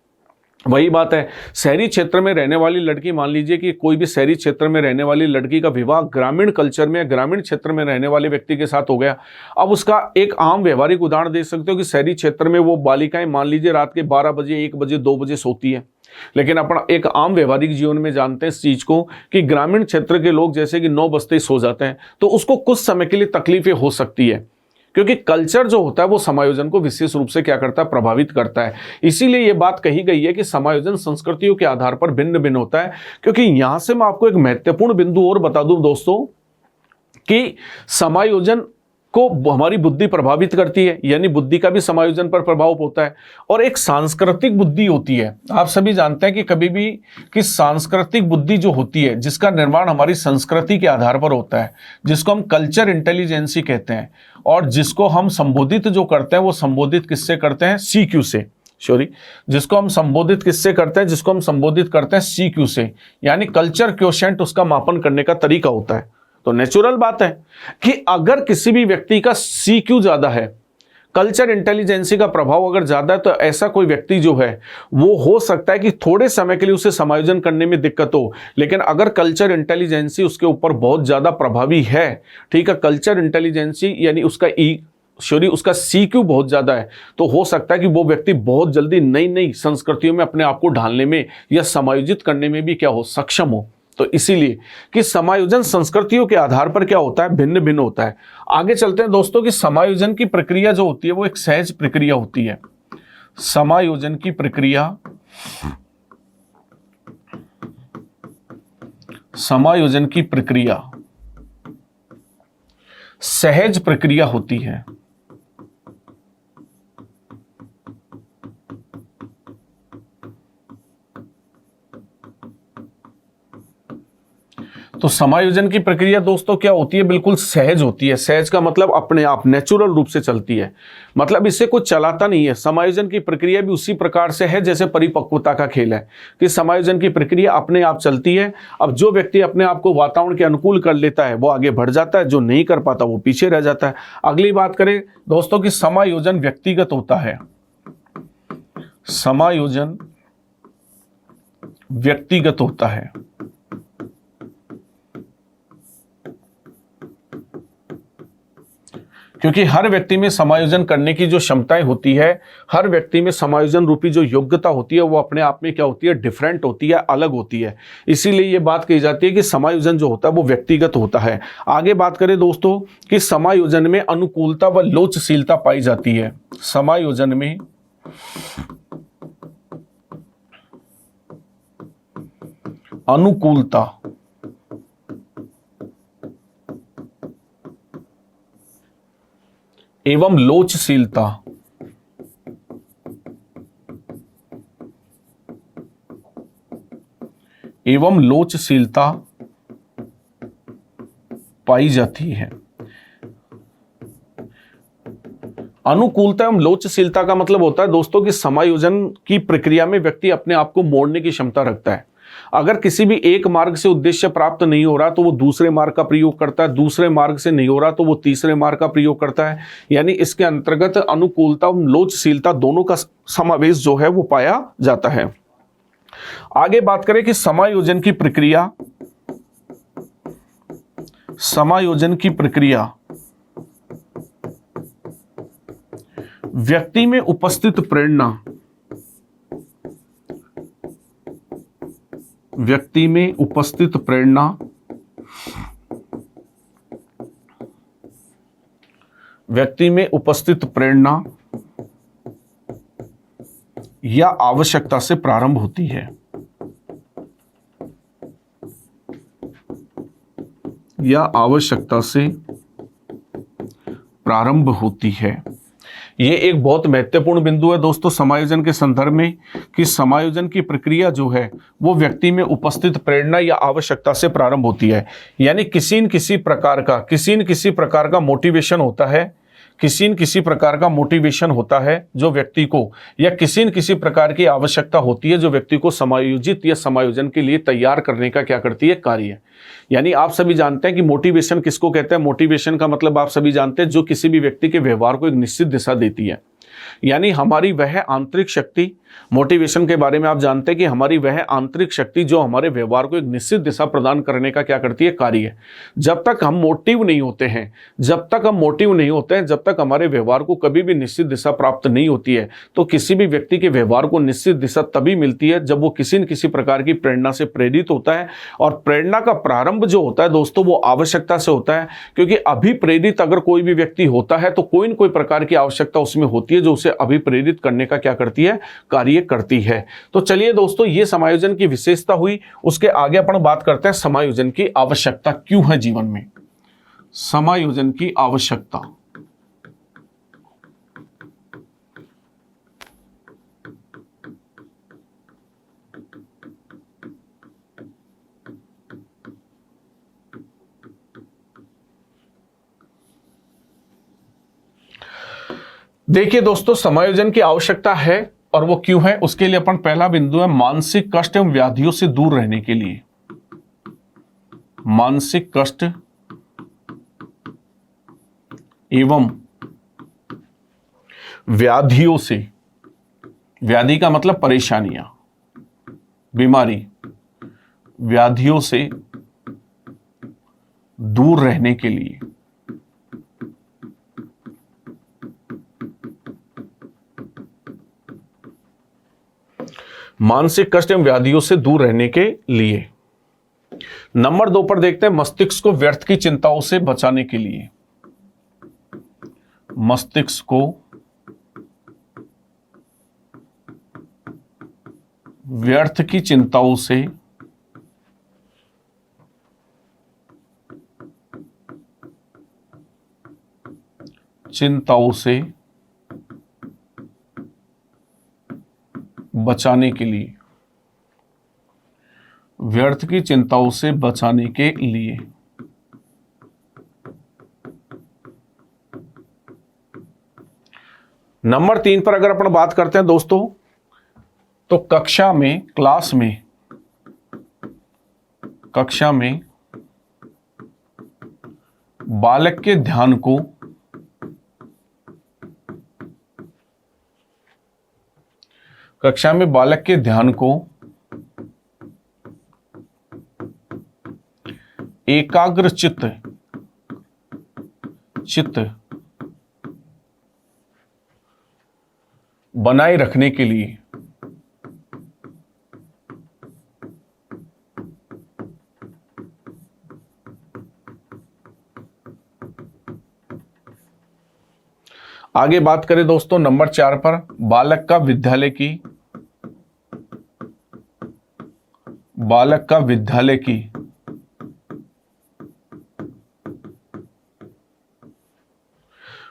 वही बात है, शहरी क्षेत्र में रहने वाली लड़की, मान लीजिए कि कोई भी शहरी क्षेत्र में रहने वाली लड़की का विवाह ग्रामीण कल्चर में, ग्रामीण क्षेत्र में रहने वाले व्यक्ति के साथ हो गया। अब उसका एक आम व्यवहारिक उदाहरण दे सकते हो कि शहरी क्षेत्र में वो बालिकाएं मान लीजिए रात के 12 बजे, 1 बजे, 2 बजे सोती है, लेकिन अपन एक आम व्यवहारिक जीवन में जानते हैं इस चीज को कि ग्रामीण क्षेत्र के लोग जैसे कि 9 बजते ही सो जाते हैं, तो उसको कुछ समय के लिए तकलीफें हो सकती है, क्योंकि कल्चर जो होता है वो समायोजन को विशेष रूप से क्या करता है, प्रभावित करता है। इसीलिए ये बात कही गई है कि समायोजन संस्कृतियों के आधार पर भिन्न भिन्न होता है। क्योंकि यहां से मैं आपको एक महत्वपूर्ण बिंदु और बता दूं दोस्तों कि समायोजन को हमारी बुद्धि प्रभावित करती है, यानी बुद्धि का भी समायोजन पर प्रभाव होता है। और एक सांस्कृतिक बुद्धि होती है। आप सभी जानते हैं कि कभी भी कि सांस्कृतिक बुद्धि जो होती है, जिसका निर्माण हमारी संस्कृति के आधार पर होता है, जिसको हम कल्चर इंटेलिजेंसी कहते हैं, और जिसको हम संबोधित जो करते हैं वो संबोधित किससे करते हैं, CQ से, जिसको हम संबोधित किससे करते हैं, जिसको हम संबोधित करते हैं CQ से, यानी कल्चर क्वोशिएंट, उसका मापन करने का तरीका होता है। तो नेचुरल बात है कि अगर किसी भी व्यक्ति का CQ ज्यादा है, कल्चर इंटेलिजेंसी का प्रभाव अगर ज्यादा है, तो ऐसा कोई व्यक्ति जो है वो हो सकता है कि थोड़े समय के लिए उसे समायोजन करने में दिक्कत हो। लेकिन अगर कल्चर इंटेलिजेंसी उसके ऊपर बहुत ज्यादा प्रभावी है, ठीक है, कल्चर इंटेलिजेंसी यानी उसका उसका CQ बहुत ज्यादा है, तो हो सकता है कि वो व्यक्ति बहुत जल्दी नई नई संस्कृतियों में अपने आप को ढालने में या समायोजित करने में भी क्या हो, सक्षम हो। तो इसीलिए कि समायोजन संस्कृतियों के आधार पर क्या होता है, भिन्न भिन्न होता है। आगे चलते हैं दोस्तों कि समायोजन की प्रक्रिया जो होती है वो एक सहज प्रक्रिया होती है। समायोजन की प्रक्रिया, समायोजन की प्रक्रिया सहज प्रक्रिया होती है। तो समायोजन की प्रक्रिया दोस्तों क्या होती है, बिल्कुल सहज होती है। सहज का मतलब अपने आप, नेचुरल रूप से चलती है, मतलब इससे कुछ चलाता नहीं है। समायोजन की प्रक्रिया भी उसी प्रकार से है जैसे परिपक्वता का खेल है, कि समायोजन की प्रक्रिया अपने आप चलती है। अब जो व्यक्ति अपने आप को वातावरण के अनुकूल कर लेता है वो आगे बढ़ जाता है, जो नहीं कर पाता वो पीछे रह जाता है। अगली बात करें दोस्तों कि समायोजन व्यक्तिगत होता है। समायोजन व्यक्तिगत होता है। क्योंकि हर व्यक्ति में समायोजन करने की जो क्षमताएं होती है, हर व्यक्ति में समायोजन रूपी जो योग्यता होती है वो अपने आप में क्या होती है, डिफरेंट होती है, अलग होती है। इसीलिए ये बात कही जाती है कि समायोजन जो होता है वो व्यक्तिगत होता है। आगे बात करें दोस्तों कि समायोजन में अनुकूलता व लोचशीलता पाई जाती है। समायोजन में अनुकूलता एवं लोचशीलता पाई जाती है। अनुकूलता एवं लोचशीलता का मतलब होता है दोस्तों कि समायोजन की प्रक्रिया में व्यक्ति अपने आप को मोड़ने की क्षमता रखता है। अगर किसी भी एक मार्ग से उद्देश्य प्राप्त नहीं हो रहा तो वो दूसरे मार्ग का प्रयोग करता है, दूसरे मार्ग से नहीं हो रहा तो वो तीसरे मार्ग का प्रयोग करता है। यानी इसके अंतर्गत अनुकूलता और लोचशीलता दोनों का समावेश जो है वो पाया जाता है। आगे बात करें कि समायोजन की प्रक्रिया, समायोजन की प्रक्रिया व्यक्ति में उपस्थित प्रेरणा, व्यक्ति में उपस्थित प्रेरणा व्यक्ति में उपस्थित प्रेरणा या आवश्यकता से प्रारंभ होती है, या आवश्यकता से प्रारंभ होती है। ये एक बहुत महत्वपूर्ण बिंदु है दोस्तों समायोजन के संदर्भ में, कि समायोजन की प्रक्रिया जो है वो व्यक्ति में उपस्थित प्रेरणा या आवश्यकता से प्रारंभ होती है। यानी किसी न किसी प्रकार का मोटिवेशन होता है, किसी न किसी प्रकार का मोटिवेशन होता है जो व्यक्ति को, या किसी न किसी प्रकार की आवश्यकता होती है जो व्यक्ति को समायोजित या समायोजन के लिए तैयार करने का क्या करती है, कार्य। यानी आप सभी जानते हैं कि मोटिवेशन किसको कहते हैं। मोटिवेशन का मतलब आप सभी जानते हैं जो किसी भी व्यक्ति के व्यवहार को एक निश्चित दिशा देती है। यानी हमारी वह आंतरिक शक्ति, मोटिवेशन के बारे में आप जानते हैं कि हमारी वह आंतरिक शक्ति जो हमारे व्यवहार को एक निश्चित दिशा प्रदान करने का क्या करती है, कार्य है। जब तक हम मोटिव नहीं होते हैं, जब तक हमारे व्यवहार को कभी भी निश्चित दिशा प्राप्त नहीं होती है, तो किसी भी व्यक्ति के व्यवहार को निश्चित दिशा तभी मिलती है जब वो किसी न किसी प्रकार की प्रेरणा से प्रेरित होता है। और प्रेरणा का प्रारंभ जो होता है दोस्तों वो आवश्यकता से होता है, क्योंकि अभिप्रेरित अगर कोई भी व्यक्ति होता है तो कोई न कोई प्रकार की आवश्यकता उसमें होती है जो उसे अभिप्रेरित करने का क्या करती है, कार्य करती है। तो चलिए दोस्तों, ये समायोजन की विशेषता हुई। उसके आगे अपन बात करते हैं समायोजन की आवश्यकता क्यों है जीवन में। समायोजन की आवश्यकता, देखिए दोस्तों, समायोजन की आवश्यकता है और वो क्यों है, उसके लिए अपन पहला बिंदु है मानसिक कष्ट एवं व्याधियों से दूर रहने के लिए। मानसिक कष्ट एवं व्याधियों से, व्याधि का मतलब परेशानियां, बीमारी, व्याधियों से दूर रहने के लिए। मानसिक कष्ट एवं व्याधियों से दूर रहने के लिए। नंबर 2 पर देखते हैं मस्तिष्क को व्यर्थ की चिंताओं से बचाने के लिए। मस्तिष्क को व्यर्थ की चिंताओं से बचाने के लिए, व्यर्थ की चिंताओं से बचाने के लिए। नंबर 3 पर अगर अपन बात करते हैं दोस्तों, तो कक्षा में बालक के ध्यान को एकाग्र चित्त बनाए रखने के लिए आगे बात करें दोस्तों नंबर 4 पर, बालक का विद्यालय की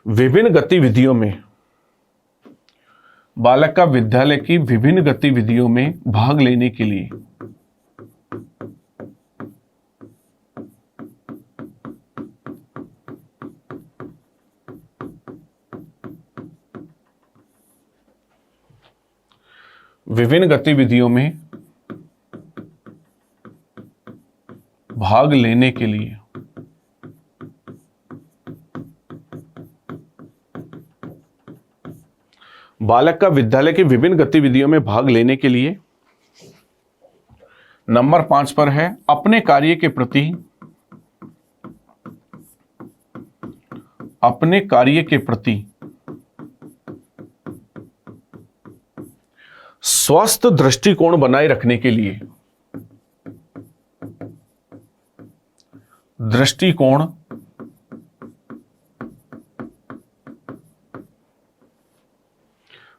विभिन्न गतिविधियों में भाग लेने के लिए। विभिन्न गतिविधियों में भाग लेने के लिए। बालक का विद्यालय की विभिन्न गतिविधियों में भाग लेने के लिए। नंबर 5 पर है अपने कार्य के प्रति स्वस्थ दृष्टिकोण बनाए रखने के लिए। दृष्टिकोण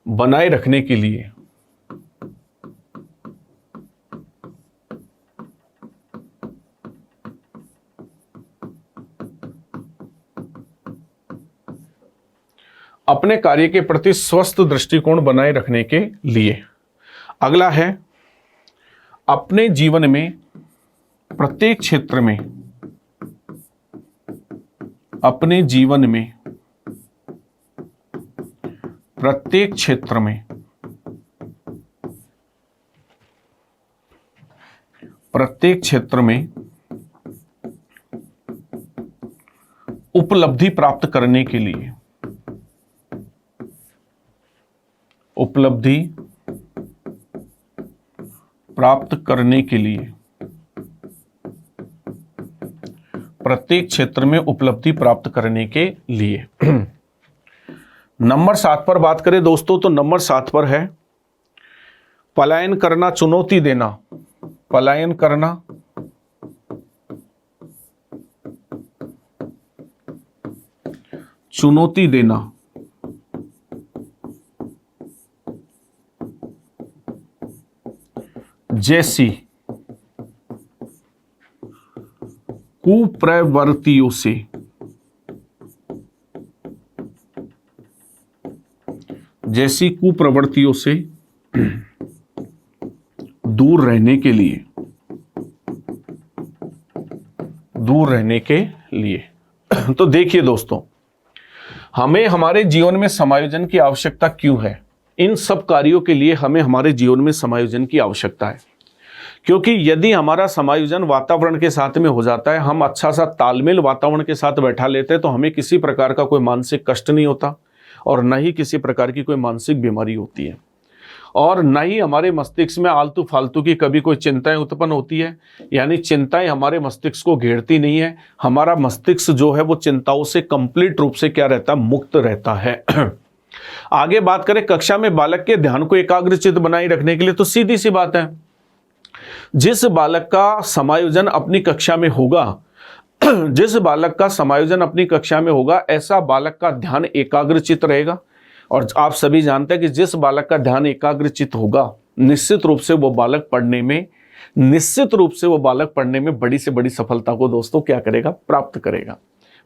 बनाए रखने के लिए। अपने कार्य के प्रति स्वस्थ दृष्टिकोण बनाए रखने के लिए। अगला है अपने जीवन में प्रत्येक क्षेत्र में, अपने जीवन में प्रत्येक क्षेत्र में, प्रत्येक क्षेत्र में उपलब्धि प्राप्त करने के लिए, उपलब्धि प्राप्त करने के लिए, प्रत्येक क्षेत्र में उपलब्धि प्राप्त करने के लिए। नंबर 7 पर बात करें दोस्तों, तो नंबर 7 पर है पलायन करना, चुनौती देना। पलायन करना, चुनौती देना। जैसी कुप्रवृत्तियों से, जैसी कुप्रवृत्तियों से दूर रहने के लिए, दूर रहने के लिए। तो देखिए दोस्तों, हमें हमारे जीवन में समायोजन की आवश्यकता क्यों है? इन सब कार्यों के लिए हमें हमारे जीवन में समायोजन की आवश्यकता है, क्योंकि यदि हमारा समायोजन वातावरण के साथ में हो जाता है, हम अच्छा सा तालमेल वातावरण के साथ बैठा लेते हैं, तो हमें किसी प्रकार का कोई मानसिक कष्ट नहीं होता और न ही किसी प्रकार की कोई मानसिक बीमारी होती है, और न ही हमारे मस्तिष्क में आलतू फालतू की कभी कोई चिंताएं उत्पन्न होती है। यानी चिंताएं हमारे मस्तिष्क को घेरती नहीं है। हमारा मस्तिष्क जो है वो चिंताओं से कंप्लीट रूप से क्या रहता है? मुक्त रहता है। आगे बात करें कक्षा में बालक के ध्यान को एकाग्रचित बनाए रखने के लिए, तो सीधी सी बात है, जिस बालक का समायोजन अपनी कक्षा में होगा, जिस बालक का समायोजन अपनी कक्षा में होगा, ऐसा बालक का ध्यान एकाग्रचित रहेगा। और आप सभी जानते हैं कि जिस बालक का ध्यान एकाग्रचित होगा, निश्चित रूप से वो बालक पढ़ने में, निश्चित रूप से वो बालक पढ़ने में बड़ी से बड़ी सफलता को दोस्तों क्या करेगा? प्राप्त करेगा।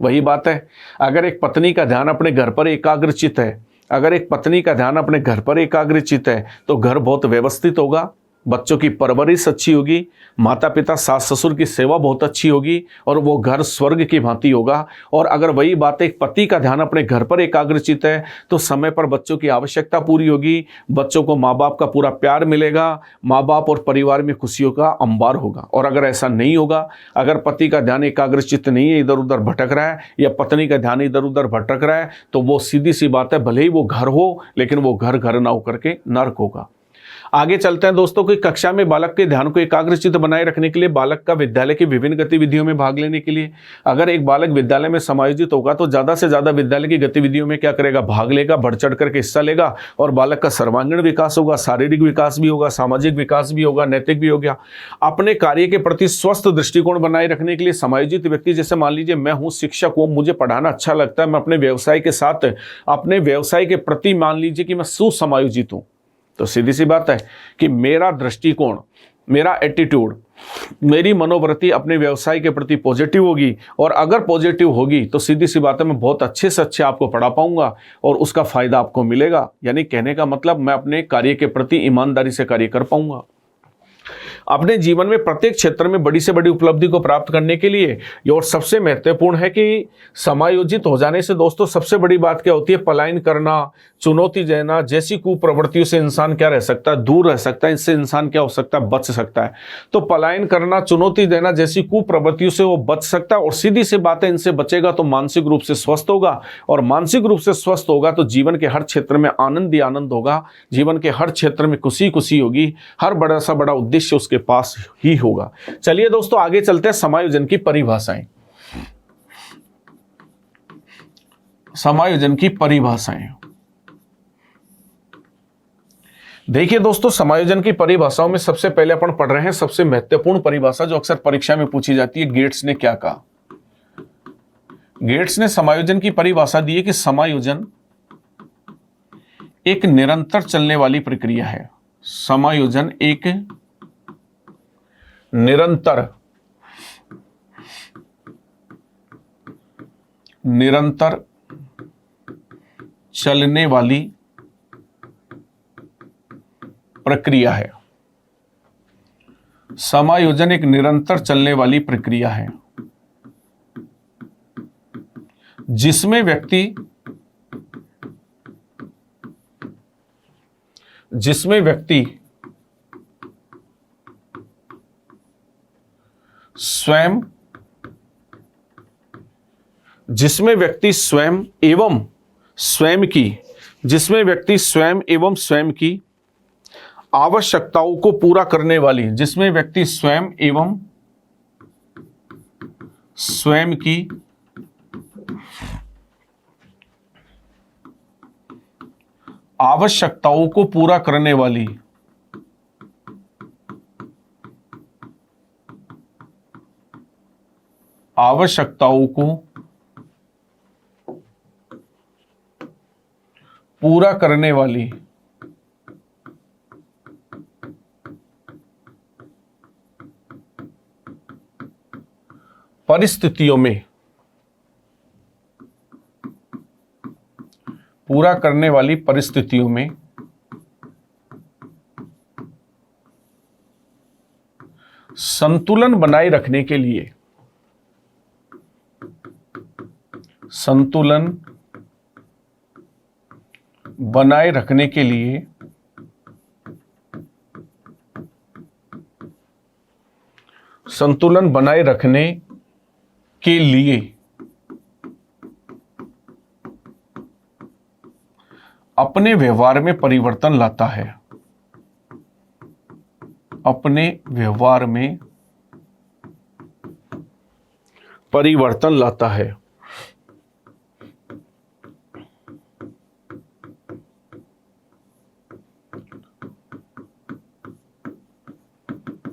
वही बात है, अगर एक पत्नी का ध्यान अपने घर पर एकाग्रचित है, अगर एक पत्नी का ध्यान अपने घर पर एकाग्रचित है, तो घर बहुत व्यवस्थित होगा, बच्चों की परवरिश अच्छी होगी, माता पिता सास ससुर की सेवा बहुत अच्छी होगी, और वो घर स्वर्ग की भांति होगा। और अगर वही बात एक पति का ध्यान अपने घर पर एकाग्रचित है, तो समय पर बच्चों की आवश्यकता पूरी होगी, बच्चों को माँ बाप का पूरा प्यार मिलेगा, माँ बाप और परिवार में खुशियों का अंबार होगा। और अगर ऐसा नहीं होगा, अगर पति का ध्यान एकाग्रचित नहीं है, इधर उधर भटक रहा है, या पत्नी का ध्यान इधर उधर भटक रहा है, तो वो सीधी सी बात है, भले ही वो घर हो, लेकिन वो घर घर ना होकर के नर्क होगा। आगे चलते हैं दोस्तों कि कक्षा में बालक के ध्यान को एकाग्रचित बनाए रखने के लिए, बालक का विद्यालय की विभिन्न गतिविधियों में भाग लेने के लिए, अगर एक बालक विद्यालय में समायोजित होगा तो ज़्यादा से ज़्यादा विद्यालय की गतिविधियों में क्या करेगा? भाग लेगा, बढ़ चढ़ करके हिस्सा लेगा, और बालक का सर्वांगीण विकास होगा, शारीरिक विकास भी होगा, सामाजिक विकास भी होगा, नैतिक भी हो गया। अपने कार्य के प्रति स्वस्थ दृष्टिकोण बनाए रखने के लिए समायोजित व्यक्ति, जैसे मान लीजिए मैं हूँ शिक्षक हूँ, मुझे पढ़ाना अच्छा लगता है, मैं अपने व्यवसाय के साथ, अपने व्यवसाय के प्रति मान लीजिए कि मैं सुसमायोजित हूँ, तो सीधी सी बात है कि मेरा दृष्टिकोण, मेरा एटीट्यूड, मेरी मनोवृत्ति अपने व्यवसाय के प्रति पॉजिटिव होगी। और अगर पॉजिटिव होगी तो सीधी सी बात है, मैं बहुत अच्छे से अच्छे आपको पढ़ा पाऊंगा और उसका फायदा आपको मिलेगा। यानी कहने का मतलब, मैं अपने कार्य के प्रति ईमानदारी से कार्य कर पाऊंगा। अपने जीवन में प्रत्येक क्षेत्र में बड़ी से बड़ी उपलब्धि को प्राप्त करने के लिए, और सबसे महत्वपूर्ण है कि समायोजित हो जाने से दोस्तों सबसे बड़ी बात क्या होती है? पलायन करना, चुनौती देना जैसी कुप्रवृत्तियों से इंसान क्या रह सकता है? दूर रह सकता है। इससे इंसान क्या हो सकता है? बच सकता है। तो पलायन करना, चुनौती देना जैसी कुप्रवृत्तियों से वो बच सकता है, और सीधी सी बात है, इनसे बचेगा तो मानसिक रूप से स्वस्थ होगा, और मानसिक रूप से स्वस्थ होगा तो जीवन के हर क्षेत्र में आनंद ही आनंद होगा, जीवन के हर क्षेत्र में खुशी खुशी होगी, हर बड़ा सा बड़ा उद्देश्य उसके पास ही होगा। चलिए दोस्तों आगे चलते हैं, समायोजन की परिभाषाएं। समायोजन की परिभाषाएं देखिए दोस्तों, समायोजन की परिभाषाओं में सबसे पहले अपन पढ़ रहे हैं सबसे महत्वपूर्ण परिभाषा, जो अक्सर परीक्षा में पूछी जाती है। गेट्स ने क्या कहा? गेट्स ने समायोजन की परिभाषा दी है कि समायोजन एक निरंतर चलने वाली प्रक्रिया है। समायोजन एक निरंतर चलने वाली प्रक्रिया है। समायोजन एक निरंतर चलने वाली प्रक्रिया है जिसमें व्यक्ति स्वयं एवं स्वयं की आवश्यकताओं को पूरा करने वाली आवश्यकताओं को पूरा करने वाली परिस्थितियों में संतुलन बनाए रखने के लिए अपने व्यवहार में परिवर्तन लाता है।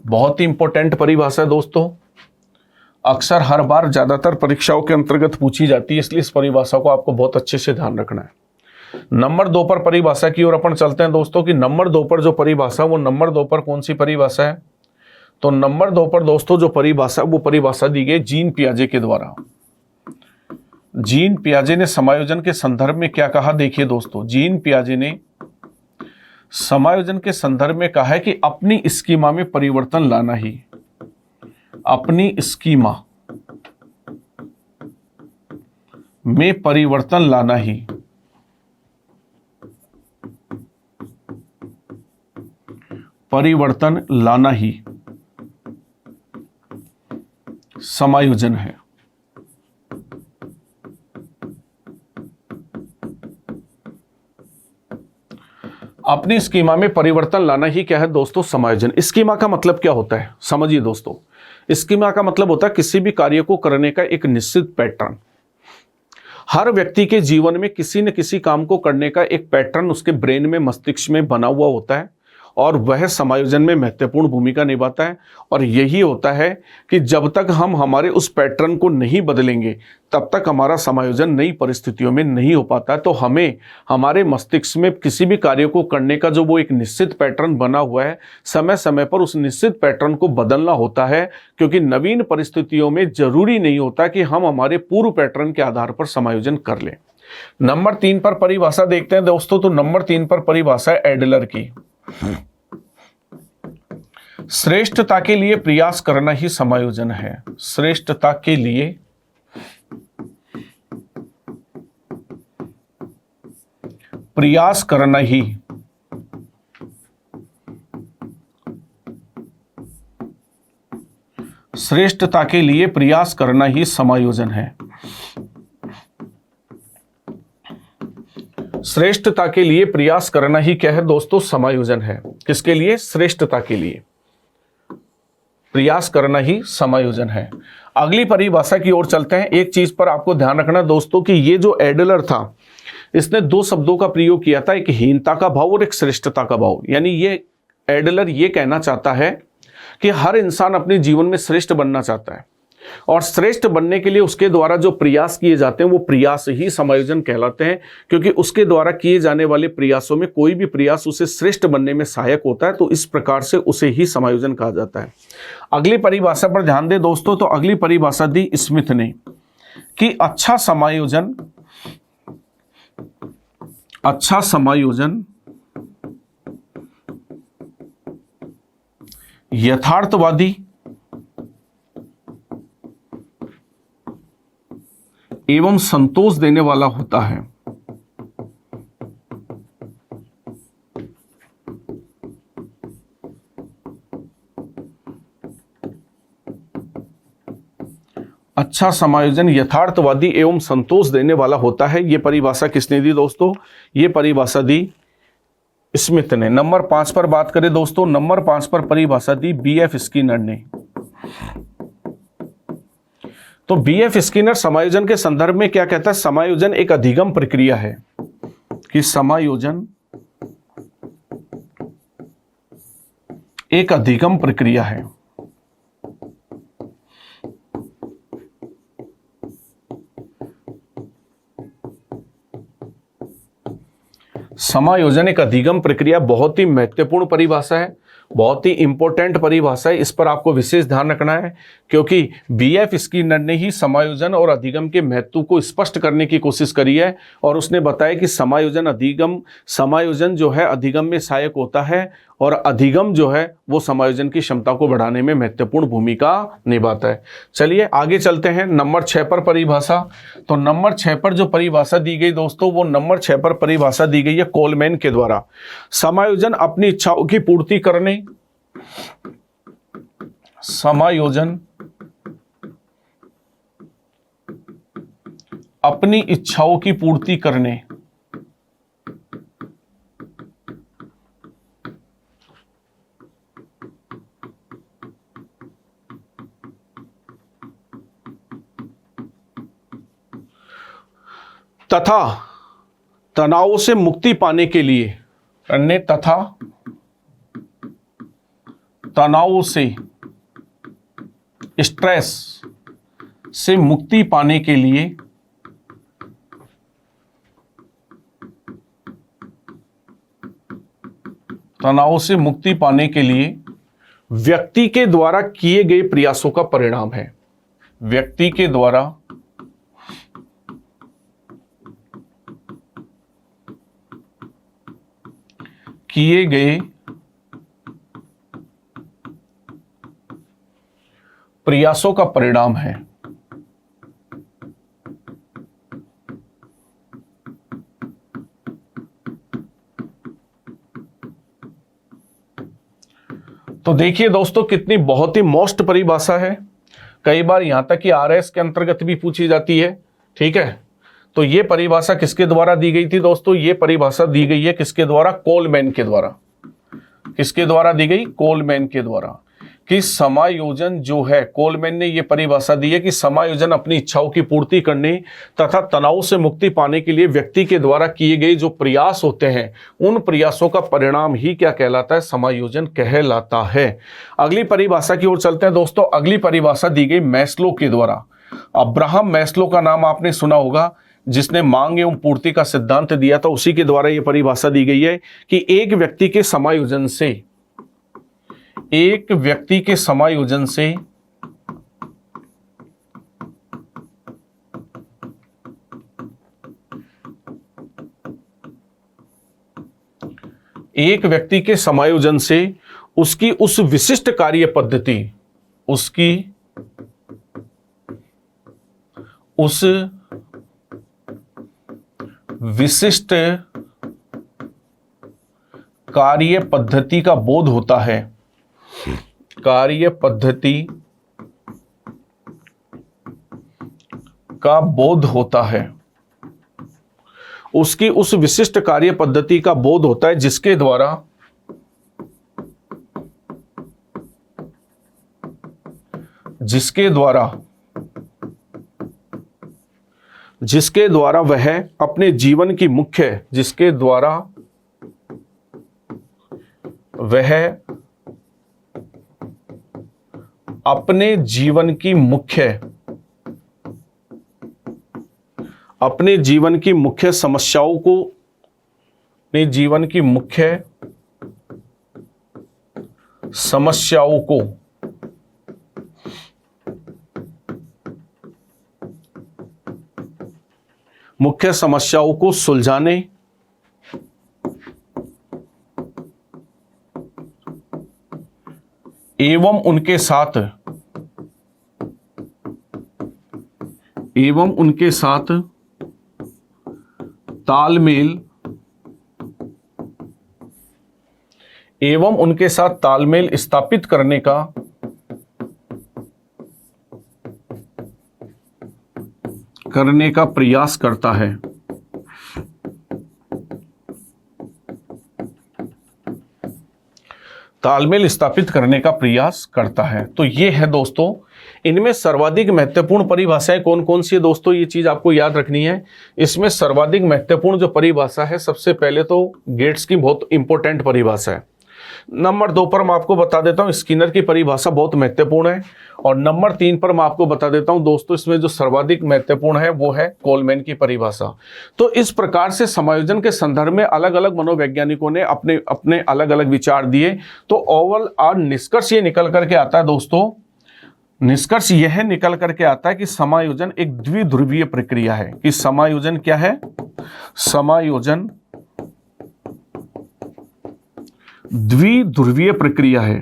बहुत ही इंपॉर्टेंट परिभाषा है दोस्तों, अक्सर हर बार ज्यादातर परीक्षाओं के अंतर्गत पूछी जाती है, इसलिए इस परिभाषा को आपको बहुत अच्छे से ध्यान रखना है। नंबर 2 पर परिभाषा की ओर अपन चलते हैं दोस्तों कि नंबर 2 पर जो परिभाषा, वो नंबर 2 पर कौन सी परिभाषा है? तो नंबर 2 पर दोस्तों जो परिभाषा, वो परिभाषा दी गई जीन पियाजे के द्वारा। जीन पियाजे ने समायोजन के संदर्भ में क्या कहा? देखिए दोस्तों, जीन पियाजे ने समायोजन के संदर्भ में कहा है कि अपनी स्कीमा में परिवर्तन लाना ही, अपनी स्कीमा में परिवर्तन लाना ही समायोजन है। अपनी स्कीमा में परिवर्तन लाना ही क्या है दोस्तों? समायोजन। स्कीमा का मतलब क्या होता है? समझिए दोस्तों, स्कीमा का मतलब होता है किसी भी कार्य को करने का एक निश्चित पैटर्न। हर व्यक्ति के जीवन में किसी न किसी काम को करने का एक पैटर्न उसके ब्रेन में, मस्तिष्क में बना हुआ होता है और वह समायोजन में महत्वपूर्ण भूमिका निभाता है। और यही होता है कि जब तक हम हमारे उस पैटर्न को नहीं बदलेंगे तब तक हमारा समायोजन नई परिस्थितियों में नहीं हो पाता है। तो हमें हमारे मस्तिष्क में किसी भी कार्य को करने का जो वो एक निश्चित पैटर्न बना हुआ है, समय समय पर उस निश्चित पैटर्न को बदलना होता है, क्योंकि नवीन परिस्थितियों में जरूरी नहीं होता कि हम हमारे पूर्व पैटर्न के आधार पर समायोजन कर लें। नंबर 3 पर परिभाषा देखते हैं दोस्तों। तो नंबर 3 पर परिभाषा है एडलर की। श्रेष्ठता के लिए प्रयास करना ही समायोजन है। श्रेष्ठता के लिए प्रयास करना ही समायोजन है। श्रेष्ठता के लिए प्रयास करना ही क्या है दोस्तों? समायोजन है। किसके लिए? श्रेष्ठता के लिए प्रयास करना ही समायोजन है। अगली परिभाषा की ओर चलते हैं। एक चीज पर आपको ध्यान रखना दोस्तों कि ये जो एडलर था, इसने 2 शब्दों का प्रयोग किया था, एक हीनता का भाव और एक श्रेष्ठता का भाव। यानी ये एडलर ये कहना चाहता है कि हर इंसान अपने जीवन में श्रेष्ठ बनना चाहता है और श्रेष्ठ बनने के लिए उसके द्वारा जो प्रयास किए जाते हैं वो प्रयास ही समायोजन कहलाते हैं, क्योंकि उसके द्वारा किए जाने वाले प्रयासों में कोई भी प्रयास उसे श्रेष्ठ बनने में सहायक होता है, तो इस प्रकार से उसे ही समायोजन कहा जाता है। अगली परिभाषा पर ध्यान दें दोस्तों। तो अगली परिभाषा दी स्मिथ ने कि अच्छा समायोजन अच्छा समायोजन यथार्थवादी एवं संतोष देने वाला होता है। अच्छा समायोजन यथार्थवादी एवं संतोष देने वाला होता है। यह परिभाषा किसने दी दोस्तों? यह परिभाषा दी स्मिथ ने। नंबर 5 पर बात करें दोस्तों, नंबर 5 पर परिभाषा दी बीएफ स्किनर ने। तो बीएफ स्किनर समायोजन के संदर्भ में क्या कहता है? समायोजन एक अधिगम प्रक्रिया है, कि समायोजन एक अधिगम प्रक्रिया है। समायोजन एक अधिगम प्रक्रिया बहुत ही महत्वपूर्ण परिभाषा है, बहुत ही इंपॉर्टेंट परिभाषा है। इस पर आपको विशेष ध्यान रखना है, क्योंकि बीएफ स्किनर ने ही समायोजन और अधिगम के महत्व को स्पष्ट करने की कोशिश करी है। और उसने बताया कि समायोजन जो है अधिगम में सहायक होता है, और अधिगम जो है वो समायोजन की क्षमता को बढ़ाने में महत्वपूर्ण भूमिका निभाता है। चलिए आगे चलते हैं नंबर 6 पर परिभाषा। तो नंबर 6 पर जो परिभाषा दी गई दोस्तों, वो नंबर 6 पर परिभाषा दी गई है कोलमैन के द्वारा। समायोजन अपनी इच्छाओं की पूर्ति करने, समायोजन अपनी इच्छाओं की पूर्ति करने तथा तनावों से मुक्ति पाने के लिए तथा तनावों से, स्ट्रेस से मुक्ति पाने के लिए तनावों से मुक्ति पाने के लिए व्यक्ति के द्वारा किए गए प्रयासों का परिणाम है। व्यक्ति के द्वारा किए गए प्रयासों का परिणाम है। तो देखिए दोस्तों, कितनी बहुत ही मोस्ट परिभाषा है। कई बार यहां तक कि आरएस के अंतर्गत भी पूछी जाती है। ठीक है, तो ये परिभाषा किसके द्वारा दी गई थी दोस्तों? ये परिभाषा दी गई है किसके द्वारा? कोलमैन के द्वारा। किसके द्वारा दी गई? कोलमैन के द्वारा। कि समायोजन जो है, कोलमैन ने यह परिभाषा दी है कि समायोजन अपनी इच्छाओं की पूर्ति करने तथा तनाव से मुक्ति पाने के लिए व्यक्ति के द्वारा किए गए जो प्रयास होते हैं, उन प्रयासों का परिणाम ही क्या कहलाता है? समायोजन कहलाता है। अगली परिभाषा की ओर चलते हैं दोस्तों। अगली परिभाषा दी गई मैस्लो के द्वारा। अब्राहम मैस्लो का नाम आपने सुना होगा, जिसने मांग एवं पूर्ति का सिद्धांत दिया था। उसी के द्वारा यह परिभाषा दी गई है कि एक व्यक्ति के समायोजन से, एक व्यक्ति के समायोजन से एक व्यक्ति के समायोजन से उसकी उस विशिष्ट कार्य पद्धति, उसकी उस विशिष्ट कार्य पद्धति का बोध होता है। कार्य पद्धति का बोध होता है, उसकी उस विशिष्ट कार्य पद्धति का बोध होता है, जिसके द्वारा वह अपने जीवन की मुख्य, जिसके द्वारा वह अपने जीवन की मुख्य समस्याओं को, अपने जीवन की मुख्य समस्याओं को सुलझाने एवं उनके साथ तालमेल स्थापित करने का प्रयास करता है। तालमेल स्थापित करने का प्रयास करता है। तो ये है दोस्तों, इनमें सर्वाधिक महत्वपूर्ण परिभाषाएं कौन कौन सी है दोस्तों, ये चीज आपको याद रखनी है। इसमें सर्वाधिक महत्वपूर्ण जो परिभाषा है, सबसे पहले तो गेट्स की बहुत इंपॉर्टेंट परिभाषा है। नंबर 2 पर मैं आपको बता देता हूं स्किनर की परिभाषा बहुत महत्वपूर्ण है। और नंबर 3 पर मैं आपको बता देता हूं दोस्तों, इसमें जो सर्वाधिक महत्वपूर्ण है वो है कोलमैन की परिभाषा। तो इस प्रकार से समायोजन के संदर्भ में अलग अलग मनोवैज्ञानिकों ने अपने अपने अलग अलग विचार दिए। तो ओवरऑल निष्कर्ष ये निकल करके आता है दोस्तों, निष्कर्ष यह निकल करके आता है कि समायोजन एक द्विध्रुवीय प्रक्रिया है। कि समायोजन क्या है? समायोजन द्विध्रुवीय प्रक्रिया है।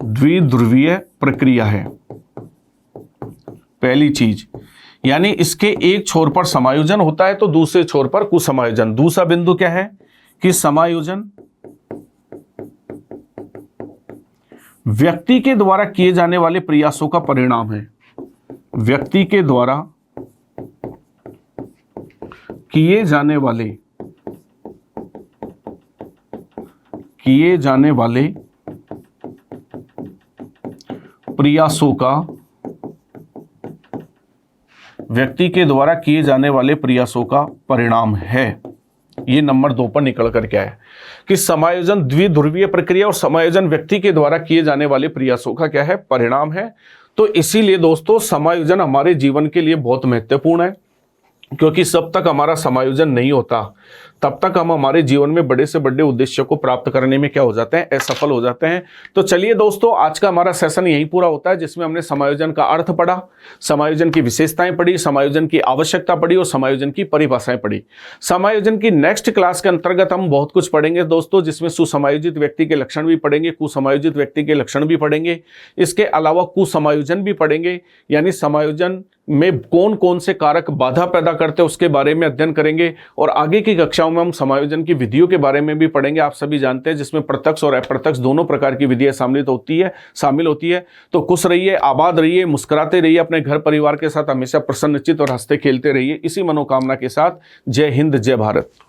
द्विध्रुवीय प्रक्रिया है पहली चीज, यानी इसके एक छोर पर समायोजन होता है तो दूसरे छोर पर कुसमायोजन। दूसरा बिंदु क्या है कि समायोजन व्यक्ति के द्वारा किए जाने वाले प्रयासों का परिणाम है। व्यक्ति के द्वारा किए जाने वाले प्रयासों का, व्यक्ति के द्वारा किए जाने वाले प्रयासों का परिणाम है। ये नंबर 2 पर निकल कर क्या है कि समायोजन द्विध्रुवीय प्रक्रिया और समायोजन व्यक्ति के द्वारा किए जाने वाले प्रयासों का क्या है? परिणाम है। तो इसीलिए दोस्तों समायोजन हमारे जीवन के लिए बहुत महत्वपूर्ण है, क्योंकि जब तक हमारा समायोजन नहीं होता तब तक हम हमारे जीवन में बड़े से बड़े उद्देश्य को प्राप्त करने में क्या हो जाते हैं? असफल हो जाते हैं। तो चलिए दोस्तों, आज का हमारा सेशन यहीं पूरा होता है, जिसमें हमने समायोजन का अर्थ पढ़ा, समायोजन की विशेषताएं पढ़ी, समायोजन की आवश्यकता पढ़ी और समायोजन की परिभाषाएं पढ़ी। समायोजन की नेक्स्ट क्लास के अंतर्गत हम बहुत कुछ पढ़ेंगे दोस्तों, जिसमें सुसमायोजित व्यक्ति के लक्षण भी पढ़ेंगे, कुसमायोजित व्यक्ति के लक्षण भी पढ़ेंगे। इसके अलावा कुसमायोजन भी पढ़ेंगे, यानी समायोजन में कौन कौन से कारक बाधा पैदा करते हैं उसके बारे में अध्ययन करेंगे। और आगे की कक्षाओं में हम समायोजन की विधियों के बारे में भी पढ़ेंगे। आप सभी जानते हैं जिसमें प्रत्यक्ष और अप्रत्यक्ष दोनों प्रकार की विधियां शामिल होती है। तो खुश रहिए, आबाद रहिए, मुस्कुराते रहिए, अपने घर परिवार के साथ हमेशा प्रसन्नचित और हंसते खेलते रहिए। इसी मनोकामना के साथ जय हिंद, जय भारत।